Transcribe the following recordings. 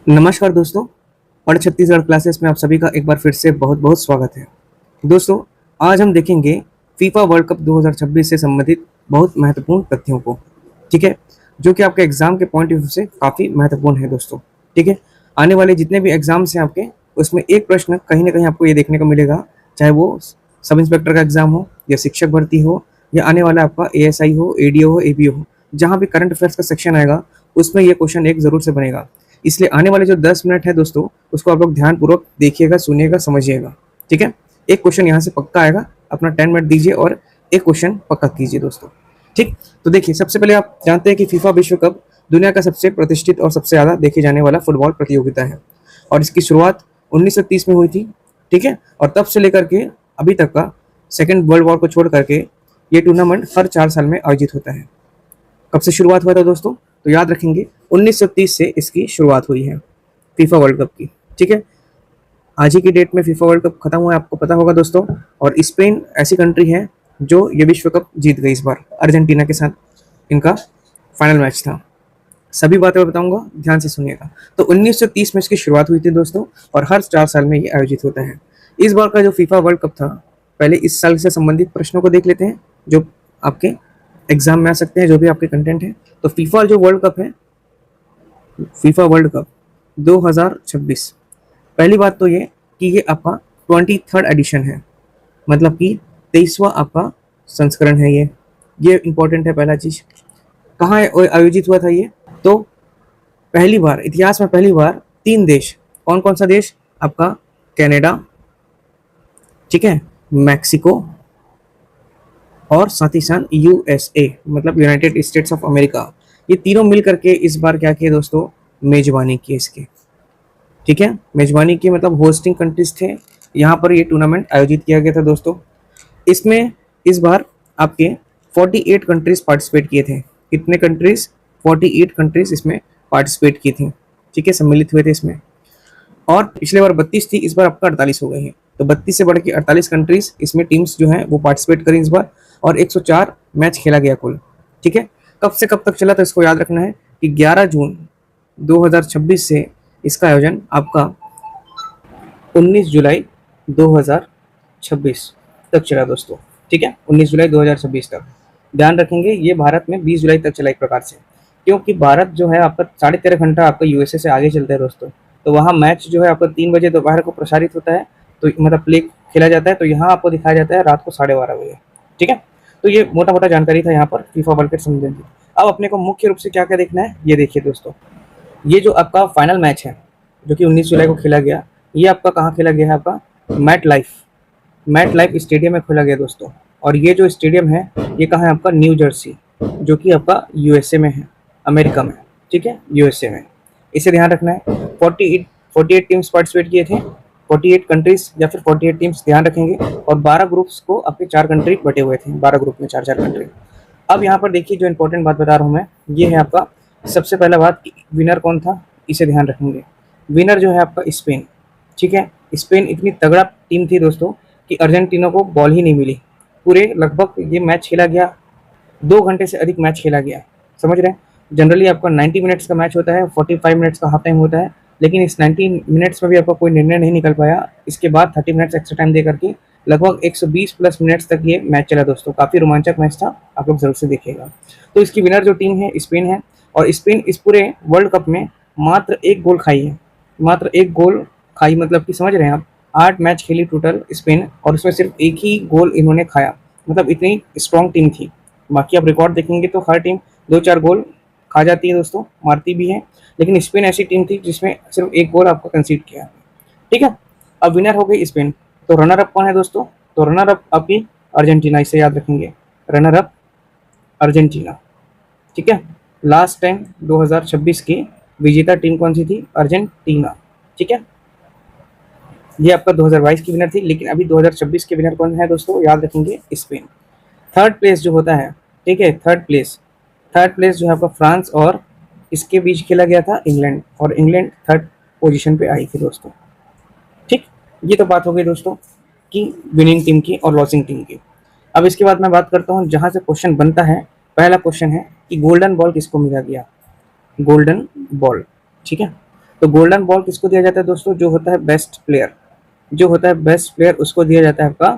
नमस्कार दोस्तों। पढ़ छत्तीसगढ़ क्लासेस में आप सभी का एक बार फिर से बहुत बहुत स्वागत है। दोस्तों, आज हम देखेंगे फीफा वर्ल्ड कप 2026 से संबंधित बहुत महत्वपूर्ण तथ्यों को। ठीक है, जो कि आपके एग्जाम के पॉइंट ऑफ व्यू से काफ़ी महत्वपूर्ण है दोस्तों। ठीक है, आने वाले जितने भी एग्जाम्स हैं आपके, उसमें एक प्रश्न कहीं ना कहीं आपको ये देखने को मिलेगा, चाहे वो सब इंस्पेक्टर का एग्जाम हो या शिक्षक भर्ती हो या आने वाला आपका एएसआई हो, एडीओ हो, एबीओ हो, जहाँ भी करंट अफेयर्स का सेक्शन आएगा उसमें ये क्वेश्चन एक जरूर से बनेगा। इसलिए आने वाले जो 10 मिनट है दोस्तों, उसको आप लोग ध्यानपूर्वक देखिएगा, सुनिएगा, समझिएगा। ठीक है, एक क्वेश्चन यहाँ से पक्का आएगा, अपना 10 मिनट दीजिए और एक क्वेश्चन पक्का कीजिए दोस्तों। ठीक, तो देखिए, सबसे पहले आप जानते हैं कि फीफा विश्व कप दुनिया का सबसे प्रतिष्ठित और सबसे ज़्यादा देखे जाने वाला फुटबॉल प्रतियोगिता है और इसकी शुरुआत 1930 में हुई थी। ठीक है, और तब से लेकर के अभी तक का सेकेंड वर्ल्ड वॉर को छोड़ करके ये टूर्नामेंट हर 4 साल में आयोजित होता है। कब से शुरुआत हुआ था दोस्तों? तो याद रखेंगे 1930 से इसकी शुरुआत हुई है फीफा वर्ल्ड कप की। ठीक है, आज ही की डेट में फीफा वर्ल्ड कप खत्म हुआ है, आपको पता होगा दोस्तों। और स्पेन ऐसी कंट्री है जो ये विश्व कप जीत गई इस बार अर्जेंटीना के साथ। इनका फाइनल मैच था। सभी बातें मैं बताऊंगा, ध्यान से सुनिएगा। तो 1930 में इसकी शुरुआत हुई थी दोस्तों और हर 4 साल में ये आयोजित होता है। इस बार का जो फीफा वर्ल्ड कप था, पहले इस साल से संबंधित प्रश्नों को देख लेते हैं जो आपके एग्जाम में आ सकते हैं, जो भी आपके कंटेंट है। तो फीफा जो वर्ल्ड कप है, फीफा वर्ल्ड कप 2026, पहली बात तो ये कि ये आपका 23rd एडिशन है, मतलब कि 23वां आपका संस्करण है। ये इंपॉर्टेंट है। पहला चीज, कहाँ आयोजित हुआ था ये? तो पहली बार इतिहास में, पहली बार 3 देश, कौन कौन सा देश? आपका कनाडा, ठीक है, मैक्सिको और साथ ही साथ यूएसए, मतलब यूनाइटेड स्टेट्स ऑफ अमेरिका, ये तीनों मिल करके इस बार क्या किए दोस्तों? मेजबानी की इसके। ठीक है, मेजबानी की मतलब होस्टिंग कंट्रीज थे, यहाँ पर ये टूर्नामेंट आयोजित किया गया था दोस्तों। इसमें इस बार आपके 48 कंट्रीज पार्टिसिपेट किए थे। कितने कंट्रीज? 48 कंट्रीज इसमें पार्टिसिपेट की थी। ठीक है, सम्मिलित हुए थे इसमें। और पिछले बार 32 थी, इस बार आपका 48 हो गई है। तो 32 से बढ़ के 48 कंट्रीज इसमें टीम्स जो हैं वो पार्टिसिपेट करी इस बार, और 104 मैच खेला गया कुल। ठीक है, कब से कब तक चला? तो इसको याद रखना है कि 11 जून 2026 से इसका आयोजन आपका 19 जुलाई 2026 तक चला दोस्तों। ठीक है, 19 जुलाई 2026 तक। ध्यान रखेंगे ये भारत में 20 जुलाई तक चला एक प्रकार से, क्योंकि भारत जो है आपका 13.5 घंटा आपका यूएसए से आगे चलता है दोस्तों। तो वहाँ मैच जो है आपका 3 बजे दोपहर को प्रसारित होता है, तो मतलब प्ले खेला जाता है। तो यहाँ आपको दिखाया जाता है रात को 12:30 बजे। ठीक है, तो ये मोटा मोटा जानकारी था यहाँ पर फीफा वर्ल्ड कप संबंधित। अब अपने को मुख्य रूप से क्या क्या देखना है, ये देखिए दोस्तों। ये जो आपका फाइनल मैच है जो कि 19 जुलाई को खेला गया, ये आपका कहाँ खेला गया है? आपका मैट लाइफ स्टेडियम में खेला गया दोस्तों। और ये जो स्टेडियम है ये कहाँ है? आपका न्यू जर्सी, जो कि आपका यूएसए में है, अमेरिका में। ठीक है, यूएसए में। इसे ध्यान रखना है। 48 टीम्स पार्टिसिपेट किए थे, 48 कंट्रीज या फिर 48 टीम्स, ध्यान रखेंगे। और 12 ग्रुप्स को आपके 4 कंट्री बटे हुए थे, 12 ग्रुप में 4 4 कंट्री। अब यहाँ पर देखिए, जो इंपॉर्टेंट बात बता रहा हूँ मैं, ये है आपका सबसे पहला बात कि विनर कौन था, इसे ध्यान रखेंगे। विनर जो है आपका स्पेन। ठीक है, स्पेन इतनी तगड़ा टीम थी दोस्तों कि अर्जेंटीना को बॉल ही नहीं मिली। पूरे लगभग ये मैच खेला गया, 2 घंटे से अधिक मैच खेला गया। समझ रहे हैं? जनरली आपका 90 मिनट्स का मैच होता है, 45 मिनट्स का हाफ टाइम होता है, लेकिन इस 90 मिनट्स में भी आपका कोई निर्णय नहीं निकल पाया। इसके बाद 30 मिनट्स एक्स्ट्रा टाइम दे करके लगभग 120 प्लस मिनट्स तक ये मैच चला दोस्तों। काफ़ी रोमांचक मैच था, आप लोग जरूर से देखिएगा। तो इसकी विनर जो टीम है स्पेन है, और स्पेन इस पूरे वर्ल्ड कप में मात्र 1 गोल खाई है। मात्र 1 गोल खाई, मतलब कि समझ रहे हैं आप, 8 मैच खेली टोटल स्पेन, और उसमें सिर्फ 1 ही गोल इन्होंने खाया। मतलब इतनी स्ट्रॉन्ग टीम थी। बाकी आप रिकॉर्ड देखेंगे तो हर टीम 2-4 गोल खा जाती है दोस्तों, मारती भी है, लेकिन स्पेन ऐसी टीम थी जिसमें सिर्फ 1 गोल आपको कंसीड किया। ठीक है, अब विनर हो गई स्पेन। तो रनर अप कौन है दोस्तों? तो रनर अप आपकी अर्जेंटीना, इसे याद रखेंगे, रनर अप अर्जेंटीना। ठीक है, लास्ट टाइम 2026 की विजेता टीम कौन सी थी? अर्जेंटीना। ठीक है, ये आपका 2022 की विनर थी, लेकिन अभी 2026 के विनर कौन है दोस्तों? याद रखेंगे, स्पेन। थर्ड प्लेस जो होता है, ठीक है, थर्ड प्लेस जो है आपका फ्रांस और इसके बीच खेला गया था इंग्लैंड, और इंग्लैंड थर्ड पोजीशन पे आई थी दोस्तों। ठीक, ये तो बात हो गई दोस्तों कि विनिंग टीम की और लॉसिंग टीम की। अब इसके बाद मैं बात करता हूँ जहाँ से क्वेश्चन बनता है। पहला क्वेश्चन है कि गोल्डन बॉल किसको मिला गया? Golden ball. ठीक है, तो गोल्डन बॉल किसको दिया जाता है दोस्तों? जो होता है बेस्ट प्लेयर, जो होता है बेस्ट प्लेयर उसको दिया जाता है आपका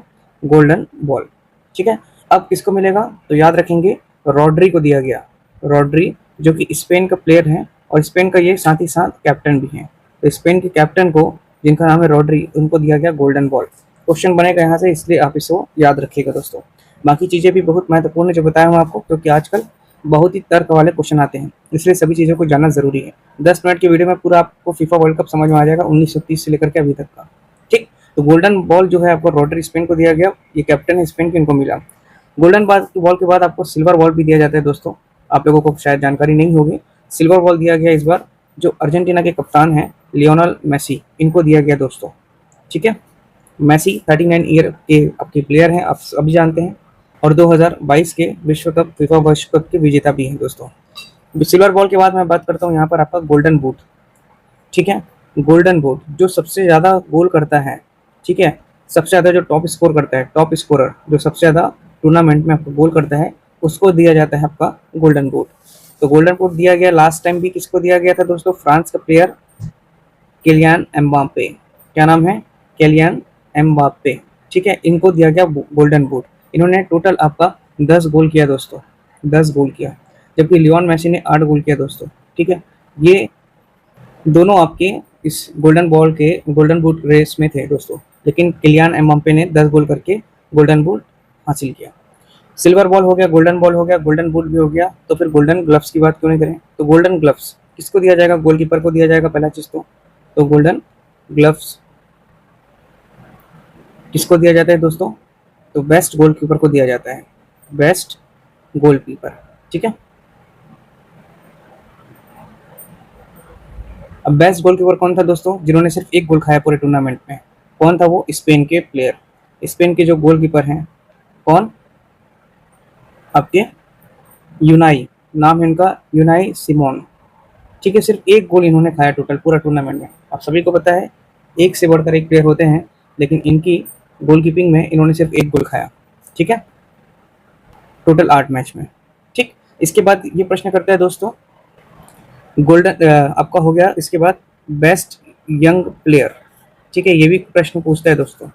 गोल्डन बॉल। ठीक है, अब किसको मिलेगा? तो याद रखेंगे रॉड्री को दिया गया। रॉड्री जो कि स्पेन का प्लेयर है और स्पेन का ये साथ ही साथ कैप्टन भी है। तो स्पेन के कैप्टन को, जिनका नाम है रॉड्री, उनको दिया गया गोल्डन बॉल। क्वेश्चन बनेगा यहाँ से, इसलिए आप इसको याद रखिएगा दोस्तों। बाकी चीज़ें भी बहुत महत्वपूर्ण है जो बताया हूँ आपको, क्योंकि आजकल बहुत ही तर्क वाले क्वेश्चन आते हैं, इसलिए सभी चीज़ों को जानना जरूरी है। 10 मिनट की वीडियो में पूरा आपको फीफा वर्ल्ड कप समझ में आ जाएगा 1930 से लेकर के अभी तक का। ठीक, तो गोल्डन बॉल जो है आपको रॉड्री स्पेन को दिया गया, ये कैप्टन है स्पेन के, इनको मिला। गोल्डन बॉल के बाद आपको सिल्वर बॉल भी दिया जाता है दोस्तों, आप लोगों को शायद जानकारी नहीं होगी। सिल्वर बॉल दिया गया इस बार जो अर्जेंटीना के कप्तान हैं लियोनल मेसी, इनको दिया गया दोस्तों। ठीक है, मेसी 39 ईयर के आपके प्लेयर हैं, आप अभी जानते हैं, और 2022 के विश्व कप फीफा विश्व कप के विजेता भी हैं दोस्तों। सिल्वर बॉल के बाद मैं बात करता हूँ यहाँ पर आपका गोल्डन बूट। ठीक है, गोल्डन बूट जो सबसे ज़्यादा गोल करता है, ठीक है, सबसे ज़्यादा जो टॉप स्कोर करता है, टॉप स्कोरर जो सबसे ज़्यादा टूर्नामेंट में आपको गोल करता है, उसको दिया जाता है आपका गोल्डन बूट। तो गोल्डन बूट दिया गया लास्ट टाइम भी किसको दिया गया था दोस्तों? फ्रांस का प्लेयर किलियन एम्बाप्पे। क्या नाम है? Kylian Mbappe. ठीक है, इनको दिया गया गोल्डन बूट। इन्होंने टोटल आपका 10 गोल किया दोस्तों, 10 गोल किया, जबकि लियोन मेसी ने 8 गोल किया दोस्तों। ठीक है, ये दोनों आपके इस गोल्डन बूट रेस में थे दोस्तों, लेकिन किलियन एम्बाप्पे ने 10 गोल करके गोल्डन बूट हासिल किया। सिल्वर बॉल हो गया, गोल्डन बॉल हो गया, गोल्डन बूट भी हो गया, तो फिर गोल्डन ग्लव्स की बात क्यों नहीं करें? तो गोल्डन ग्लव्स किसको दिया जाएगा? गोलकीपर को दिया जाएगा पहला चीज तो गोल्डन ग्लव्स किसको दिया जाता है दोस्तों? तो बेस्ट गोलकीपर को दिया जाता है, बेस्ट गोलकीपर। ठीक है, अब बेस्ट गोलकीपर कौन था दोस्तों? जिन्होंने सिर्फ एक गोल खाया पूरे टूर्नामेंट में, कौन था वो? स्पेन के प्लेयर, स्पेन के जो गोलकीपर हैं, कौन? आपके यूनाई, नाम है इनका यूनाई सिमोन। ठीक है, सिर्फ एक गोल इन्होंने खाया टोटल पूरा टूर्नामेंट में। आप सभी को पता है एक से बढ़कर एक प्लेयर होते हैं, लेकिन इनकी गोलकीपिंग में इन्होंने सिर्फ एक गोल खाया। ठीक है, टोटल 8 मैच में। ठीक, इसके बाद ये प्रश्न करता है दोस्तों, गोल्डन आपका हो गया, इसके बाद बेस्ट यंग प्लेयर। ठीक है, ये भी प्रश्न पूछता है दोस्तों।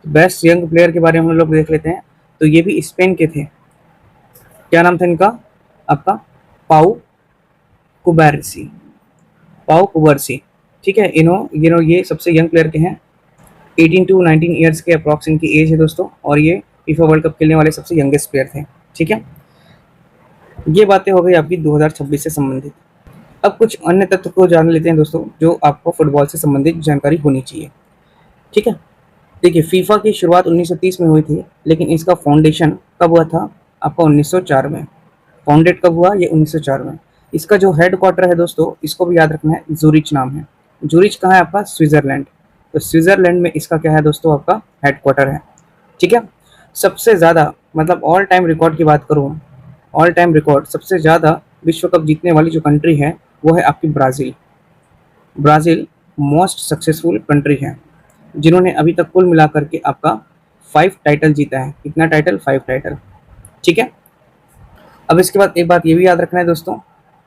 बेस्ट यंग प्लेयर के बारे में हम लोग देख लेते हैं। तो ये भी स्पेन के थे, क्या नाम था इनका? आपका पाउ कुबार्सी, पाउ कुबार्सी। ठीक है, ये सबसे यंग प्लेयर के हैं, 18 टू 19 ईयर्स के अप्रॉक्स इनकी एज है दोस्तों, और ये फीफा वर्ल्ड कप खेलने वाले सबसे यंगेस्ट प्लेयर थे। ठीक है, ये बातें हो गई आपकी 2026 से संबंधित। अब कुछ अन्य तथ्य को जान लेते हैं दोस्तों, जो आपको फुटबॉल से संबंधित जानकारी होनी चाहिए। ठीक है, देखिए फीफा की शुरुआत 1930 में हुई थी, लेकिन इसका फाउंडेशन कब हुआ था? आपका 1904 में। फाउंडेड कब हुआ? ये 1904 में। इसका जो हेड क्वार्टर है दोस्तों, इसको भी याद रखना है, जूरिच नाम है। जूरिच कहाँ है आपका? स्विट्जरलैंड। तो स्विट्जरलैंड में इसका क्या है दोस्तों? आपका हेड क्वार्टर है। ठीक है, सबसे ज़्यादा, मतलब ऑल टाइम रिकॉर्ड की बात करूँ, ऑल टाइम रिकॉर्ड सबसे ज़्यादा विश्व कप जीतने वाली जो कंट्री है वो है आपकी Brazil. Brazil most successful country है, जिन्होंने अभी तक कुल मिलाकर के आपका 5 टाइटल जीता है। कितना टाइटल? 5 टाइटल। ठीक है, अब इसके बाद एक बात ये भी याद रखना है दोस्तों,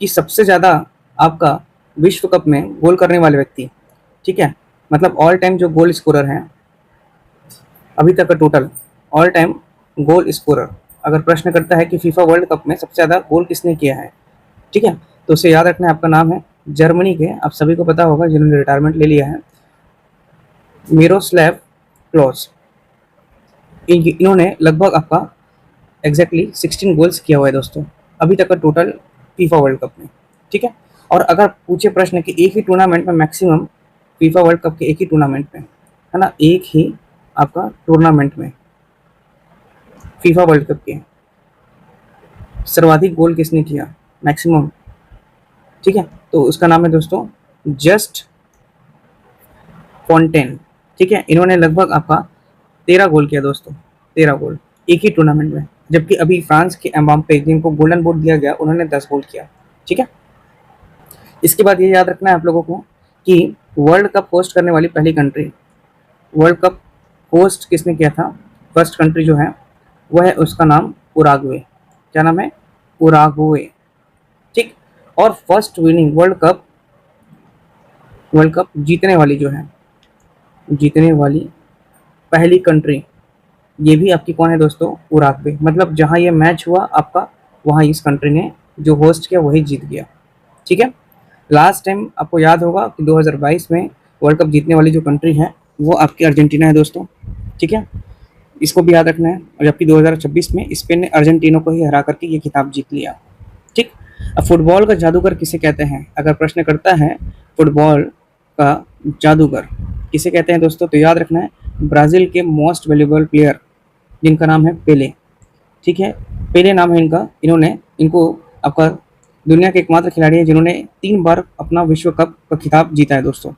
कि सबसे ज़्यादा आपका विश्व कप में गोल करने वाले व्यक्ति, ठीक है, मतलब ऑल टाइम जो गोल स्कोरर हैं अभी तक का total all time goal scorer, अगर प्रश्न करता है कि फीफा वर्ल्ड कप में सबसे ज़्यादा गोल किसने किया है, ठीक है, तो उसे याद रखना है, आपका नाम है जर्मनी के, आप सभी को पता होगा जिन्होंने रिटायरमेंट ले लिया है, मिरोस्लाव क्लोज। इन्होंने लगभग आपका एग्जैक्टली 16 गोल्स किया हुआ है दोस्तों अभी तक का टोटल फीफा वर्ल्ड कप में। ठीक है, और अगर पूछे प्रश्न कि एक ही टूर्नामेंट में मैक्सिमम, फीफा वर्ल्ड कप के एक ही टूर्नामेंट में, है ना, एक ही आपका टूर्नामेंट में फीफा वर्ल्ड कप के सर्वाधिक गोल किसने किया, मैक्सिमम, ठीक है, तो उसका नाम है दोस्तों जस्ट फॉन्टेन। ठीक है, इन्होंने लगभग आपका 13 गोल किया दोस्तों, 13 गोल एक ही टूर्नामेंट में, जबकि अभी फ्रांस के एम्बाप्पे जिनको गोल्डन बूट दिया गया उन्होंने 10 गोल किया। ठीक है, इसके बाद ये याद रखना है आप लोगों को कि वर्ल्ड कप होस्ट करने वाली पहली कंट्री, वर्ल्ड कप होस्ट किसने किया था, फर्स्ट कंट्री जो है वह है, उसका नाम उराग्वे। क्या नाम है? उराग्वे। ठीक, और first winning world cup world cup जीतने वाली जो है, जीतने वाली पहली कंट्री, ये भी आपकी कौन है दोस्तों? उराग्वे। मतलब जहाँ ये मैच हुआ आपका, वहाँ इस कंट्री ने जो होस्ट किया वही जीत गया। ठीक है। लास्ट टाइम आपको याद होगा कि 2022 में वर्ल्ड कप जीतने वाली जो कंट्री है वो आपकी अर्जेंटीना है दोस्तों। ठीक है, इसको भी याद रखना है। और जबकि 2026 में स्पेन ने अर्जेंटीना को ही हरा करके ये खिताब जीत लिया। ठीक। अब फुटबॉल का जादूगर किसे कहते हैं? अगर प्रश्न करता है फुटबॉल का जादूगर किसे कहते हैं दोस्तों, तो याद रखना है ब्राज़ील के मोस्ट वैल्यूएबल प्लेयर जिनका नाम है पेले। ठीक है, पेले नाम है इनका। इनको आपका दुनिया के एकमात्र खिलाड़ी हैं जिन्होंने 3 बार अपना विश्व कप का खिताब जीता है दोस्तों।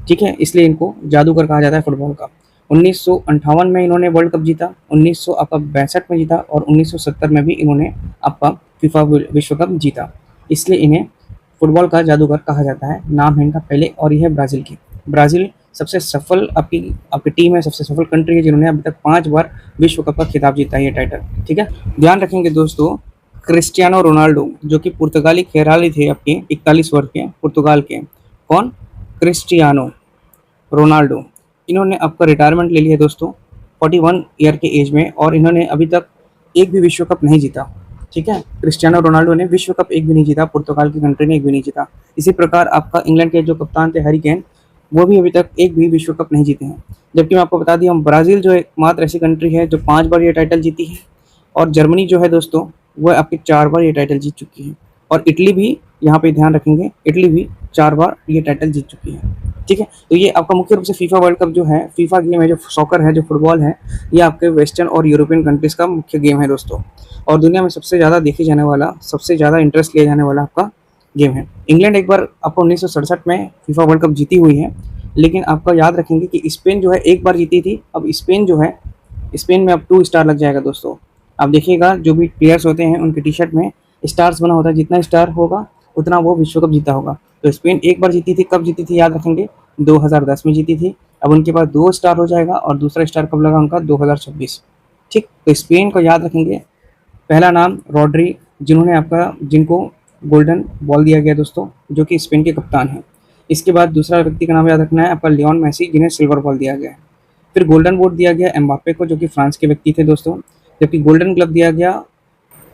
ठीक है, इसलिए इनको जादूगर कहा जाता है फुटबॉल का। 1958 में इन्होंने वर्ल्ड कप जीता, 1962 में जीता और 1970 में भी इन्होंने आपका फीफा विश्व कप जीता। इसलिए इन्हें फुटबॉल का जादूगर कहा जाता है। नाम है इनका पेले और यह है ब्राज़ील की। ब्राज़ील सबसे सफल आपकी आपकी टीम है, सबसे सफल कंट्री है जिन्होंने अभी तक 5 बार विश्व कप का खिताब जीता है, ये टाइटल। ठीक है, ध्यान रखेंगे दोस्तों, क्रिस्टियानो रोनाल्डो जो कि पुर्तगाली खिलाड़ी थे आपके 41 वर्ष के, पुर्तगाल के। कौन? Cristiano Ronaldo. इन्होंने आपका रिटायरमेंट ले लिया है दोस्तों 41 ईयर के एज में, और इन्होंने अभी तक एक भी विश्व कप नहीं जीता। ठीक है, क्रिस्टियानो रोनाल्डो ने विश्व कप एक भी नहीं जीता, पुर्तगाल की कंट्री ने एक भी नहीं जीता। इसी प्रकार आपका इंग्लैंड के जो कप्तान थे हैरी केन, वो भी अभी तक एक भी विश्व कप नहीं जीते हैं। जबकि मैं आपको बता दिया, ब्राज़ील जो एकमात्र ऐसी कंट्री है जो 5 बार ये टाइटल जीती है, और जर्मनी जो है दोस्तों वो आपके 4 बार ये टाइटल जीत चुकी है। और इटली भी, यहाँ पे ध्यान रखेंगे, इटली भी 4 बार ये टाइटल जीत चुकी है। ठीक है, तो ये आपका मुख्य रूप से फीफा वर्ल्ड कप जो है, फीफा गेम है, जो सॉकर है, जो फुटबॉल है, ये आपके वेस्टर्न और यूरोपियन कंट्रीज़ का मुख्य गेम है दोस्तों। और दुनिया में सबसे ज़्यादा देखे जाने वाला, सबसे ज़्यादा इंटरेस्ट लिया जाने वाला आपका गेम है। इंग्लैंड एक बार आपको 1967 में फीफा वर्ल्ड कप जीती हुई है, लेकिन आपका याद रखेंगे कि स्पेन जो है एक बार जीती थी। अब स्पेन जो है, स्पेन में अब 2 स्टार लग जाएगा दोस्तों। आप देखिएगा जो भी प्लेयर्स होते हैं उनके टी शर्ट में स्टार्स बना होता है, जितना स्टार होगा उतना वो विश्व कप जीता होगा। तो स्पेन एक बार जीती थी, कब जीती थी याद रखेंगे, 2010 में जीती थी। अब उनके पास 2 स्टार हो जाएगा, और दूसरा स्टार कब लगा उनका, 2026। ठीक, तो स्पेन को याद रखेंगे। पहला नाम रॉड्री, जिनको गोल्डन बॉल दिया गया दोस्तों, जो कि स्पेन के कप्तान हैं। इसके बाद दूसरा व्यक्ति का नाम याद रखना है आपका, लियोन मेसी, जिन्हें सिल्वर बॉल दिया गया है। फिर गोल्डन बूट दिया गया एम्बाप्पे को, जो कि फ्रांस के व्यक्ति थे दोस्तों। जबकि गोल्डन ग्लव दिया गया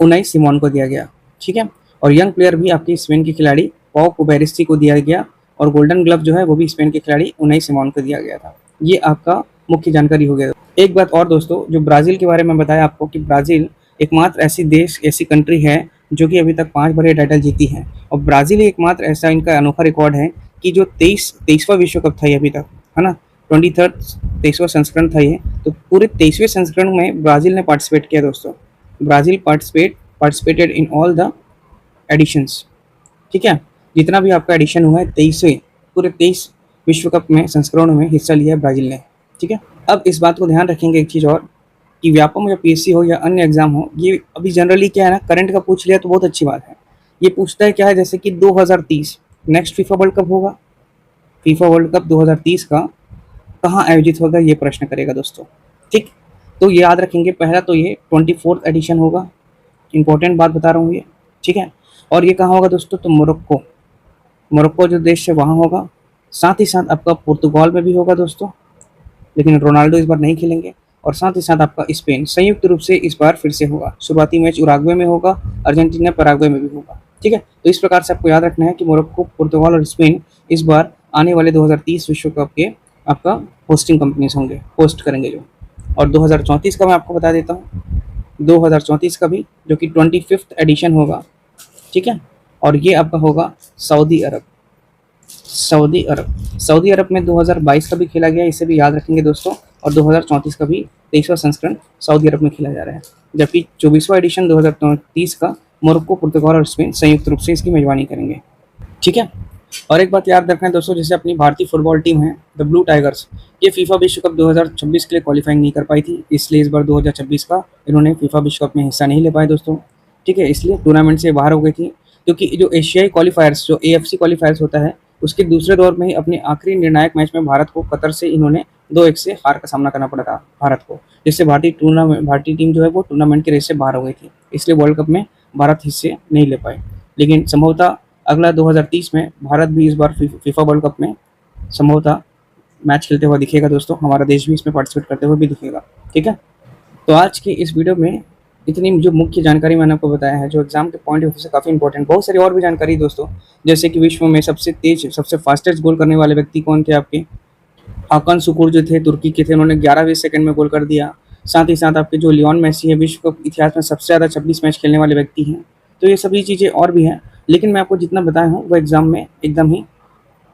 उनाई सिमोन को दिया गया। ठीक है, और यंग प्लेयर भी आपकी स्पेन के खिलाड़ी पाउ कुबेरिस्टी को दिया गया, और गोल्डन ग्लव जो है वो भी स्पेन के खिलाड़ी उनाई सिमोन को दिया गया था। ये आपका मुख्य जानकारी हो गया। एक बात और दोस्तों, जो ब्राज़ील के बारे में बताया आपको कि ब्राज़ील एकमात्र ऐसी कंट्री है जो कि अभी तक 5 बार ये टाइटल जीती है। और ब्राज़ील एकमात्र ऐसा इनका अनोखा रिकॉर्ड है कि जो 23वां विश्व कप था ये अभी तक, है ना, 23वां संस्करण था ये। तो पूरे 23वें संस्करण में ब्राज़ील ने पार्टिसिपेट किया दोस्तों। Brazil participated in all the editions. ठीक है, जितना भी आपका एडिशन हुआ है 23वें, पूरे 23 विश्व कप में संस्करणों में हिस्सा लिया है ब्राज़ील ने। ठीक है, अब इस बात को ध्यान रखेंगे एक चीज़ और, कि व्यापम या पीएससी हो या अन्य एग्जाम हो, ये अभी जनरली क्या है ना, करंट का पूछ लिया तो बहुत अच्छी बात है। ये पूछता है क्या है, जैसे कि 2030 नेक्स्ट फीफा वर्ल्ड कप होगा, फीफा वर्ल्ड कप 2030 का कहाँ आयोजित होगा, ये प्रश्न करेगा दोस्तों। ठीक, तो ये याद रखेंगे, पहला तो ये 24th एडिशन होगा, इंपॉर्टेंट बात बता रहा हूँ ये। ठीक है, और ये कहाँ होगा दोस्तों, तो मोरक्को जो देश है वहाँ होगा। साथ ही साथ आपका पुर्तगाल में भी होगा दोस्तों, लेकिन रोनाल्डो इस बार नहीं खेलेंगे। और साथ ही साथ आपका स्पेन संयुक्त रूप से इस बार फिर से होगा। शुरुआती मैच उराग्वे में होगा, अर्जेंटीना पैराग्वे में भी होगा। ठीक है, तो इस प्रकार से आपको याद रखना है कि मोरक्को, पुर्तगाल और स्पेन इस बार आने वाले 2030 विश्व कप के आपका होस्टिंग कंपनीज होंगे, होस्ट करेंगे जो। और 2034 का मैं आपको बता देता हूँ, 2034 का भी, जो कि 25th एडिशन होगा। ठीक है, और ये आपका होगा सऊदी अरब। सऊदी अरब में 2022 का भी खेला गया, इसे भी याद रखेंगे दोस्तों। और 2034 का भी 23वां संस्करण सऊदी अरब में खेला जा रहा है। जबकि 24वां एडिशन 2030 का मोरक्को, पुर्तगाल और स्पेन संयुक्त रूप से इसकी मेजबानी करेंगे। ठीक है, और एक बात याद रखना है दोस्तों, जैसे अपनी भारतीय फुटबॉल टीम है द ब्लू टाइगर्स, ये फीफा विश्व कप 2026 के लिए क्वालिफाइंग नहीं कर पाई थी, इसलिए इस बार 2026 का इन्होंने फीफा विश्व कप में हिस्सा नहीं ले पाए दोस्तों। ठीक है, इसलिए टूर्नामेंट से बाहर हो गई थी, क्योंकि जो एशियाई क्वालिफायर्स, जो AFC क्वालिफायर्स होता है, उसके दूसरे दौर में ही अपने आखिरी निर्णायक मैच में भारत को कतर से इन्होंने 2-1 से हार का सामना करना पड़ा था भारत को, जिससे भारतीय टीम जो है वो टूर्नामेंट के रेस से बाहर हो गई थी। इसलिए वर्ल्ड कप में भारत हिस्से नहीं ले पाए। लेकिन संभवतः अगला 2030 में भारत भी इस बार फीफा वर्ल्ड कप में संभवतः मैच खेलते हुए दिखेगा दोस्तों, हमारा देश भी इसमें पार्टिसिपेट करते हुए भी दिखेगा। ठीक है, तो आज की इस वीडियो में इतनी जो मुख्य जानकारी मैंने आपको बताया है, जो एग्जाम के पॉइंट ऑफ व्यू से काफ़ी इंपॉर्टेंट, बहुत सारी और भी जानकारी दोस्तों, जैसे कि विश्व में सबसे तेज सबसे फास्टेस्ट गोल करने वाले व्यक्ति कौन थे आपके, हाकान सुकुर जो थे तुर्की के थे, उन्होंने 11वें सेकंड में गोल कर दिया। साथ ही साथ आपके जो लियोन मेसी है, विश्व कप इतिहास में सबसे ज़्यादा 26 मैच खेलने वाले व्यक्ति हैं। तो ये सभी चीज़ें और भी हैं, लेकिन मैं आपको जितना बताया हूँ वो एग्जाम में एकदम ही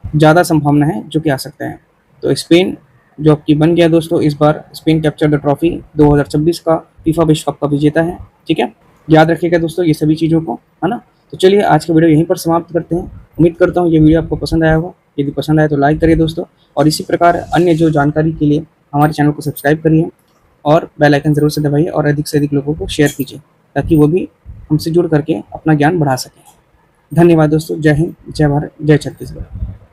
ज़्यादा संभावना है जो कि आ सकता है। तो स्पेन जो आपकी बन गया दोस्तों, इस बार स्पेन कैप्चर द ट्रॉफी 2026 का फीफा विश्व कप का विजेता है। ठीक है, याद रखिएगा दोस्तों ये सभी चीज़ों को, है ना। तो चलिए आज का वीडियो यहीं पर समाप्त करते हैं। उम्मीद करता हूँ ये वीडियो आपको पसंद आया होगा। यदि पसंद आए तो लाइक करिए दोस्तों, और इसी प्रकार अन्य जो जानकारी के लिए हमारे चैनल को सब्सक्राइब करिए और बेल आइकन ज़रूर से दबाइए और अधिक से अधिक लोगों को शेयर कीजिए, ताकि वो भी हमसे जुड़ करके अपना ज्ञान बढ़ा सकें। धन्यवाद दोस्तों। जय हिंद, जय भारत, जय छत्तीसगढ़।